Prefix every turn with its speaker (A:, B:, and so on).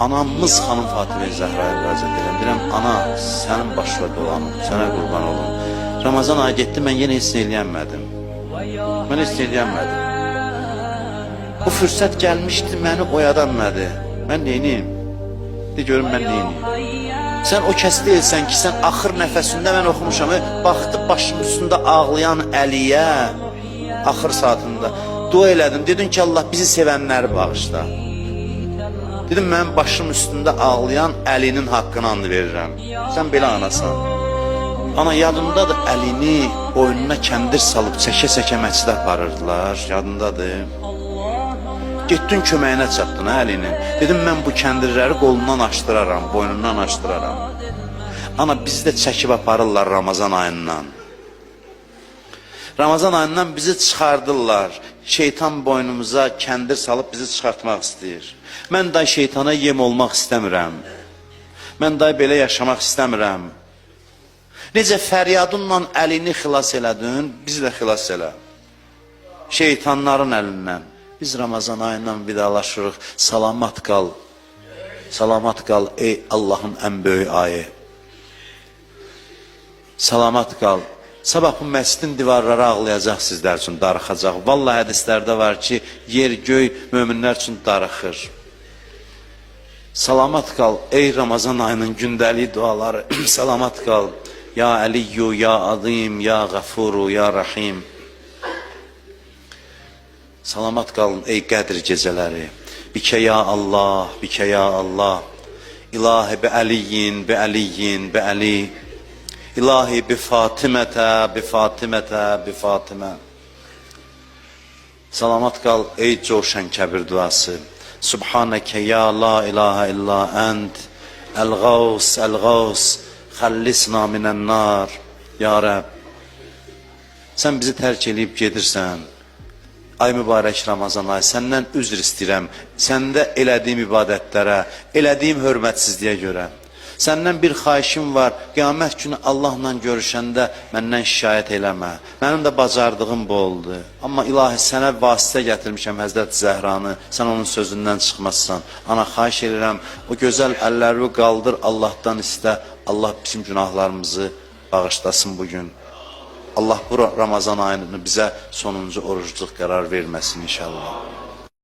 A: anamız xanım Fatimə Zəhraya müraciət edirəm. Deyirəm, ana, sənin başına dolanım, sənə qurban olum. Ramazan ayı getdi, mən yenə heç nə eləyənmədim. Mən heç nə eləyənmədim. Bu fürsət gəlmişdi, məni oyadanmadı. Mən neyiniyim? De görüm, mən neyiniyim? Sən o kəs deyilsən ki, sən axır nəfəsində mən oxumuşam. Baxdı başım üstündə ağlayan Əliyə, axır saatında dua elədin. Dedin ki, Allah bizi sevənləri bağışla. Dedim, mən başım üstündə ağlayan Əlinin haqqını and verirəm. Sən belə anasan. Ana, yadındadır, Əlini boynuna kəndir salıb çəkə-çəkə məscidə aparırdılar. Yadındadır. Getdin köməyinə çatdın Əlinin. Dedim, mən bu kəndirləri qolundan açdıraram, boynundan açdıraram. Ana, bizi də çəkib aparırlar Ramazan ayından. Ramazan ayından bizi çıxardırlar. Şeytan boynumuza kəndir salıb bizi çıxartmaq istəyir. Mən day şeytana yem olmaq istəmirəm. Mən day belə yaşamaq istəmirəm. Necə fəryadınla Əlini xilas elədin, bizi də xilas elə. Şeytanların əlindən. Biz Ramazan ayından vidalaşırıq. Salamat qal. Salamat qal ey Allahın ən böyük ayı. Salamat qal. Sabah bu məscidin divarları ağlayacaq sizlər üçün, darıxacaq. Vallahi hədislərdə var ki, yer, göy möminlər üçün darıxır. Salamat qal ey Ramazan ayının gündəlik duaları. Salamat qal. Ya Əliyyu, ya Azim, ya Qəfuru, ya Rahim. Salamat qalın ey Qədr gecələri. Bikə ya Allah, bikə ya Allah. İlahi bi Əliyin, bi Əliyin, bi Əli. İlahi bi Fatimətə, bi Fatimətə, bi Fatimə. Salamat qal ey coşan kəbir duası. Subhanəkə ya la ilahə illa ənd. Əl-Qaus, Əl-Qaus. Xəllisna minən nar. Ya Rəbb, sən bizi tərk edib gedirsən. Ay mübarək Ramazan ay, səndən üzr istəyirəm. Səndə elədiyim ibadətlərə, elədiyim hörmətsizliyə görə. Səndən bir xahişim var, qiyamət günü Allahla görüşəndə məndən şikayət eləmə. Mənim də bacardığım bu oldu. Amma ilahi sənə vasitə gətirmişəm Həzrət Zəhranı, sən onun sözündən çıxmazsan. Ana, xahiş edirəm, o gözəl əlləri qaldır, Allahdan istə. Allah bizim günahlarımızı bağışlasın bugün. Allah bu Ramazan ayını bizə sonuncu orucluq qərar verməsin inşallah.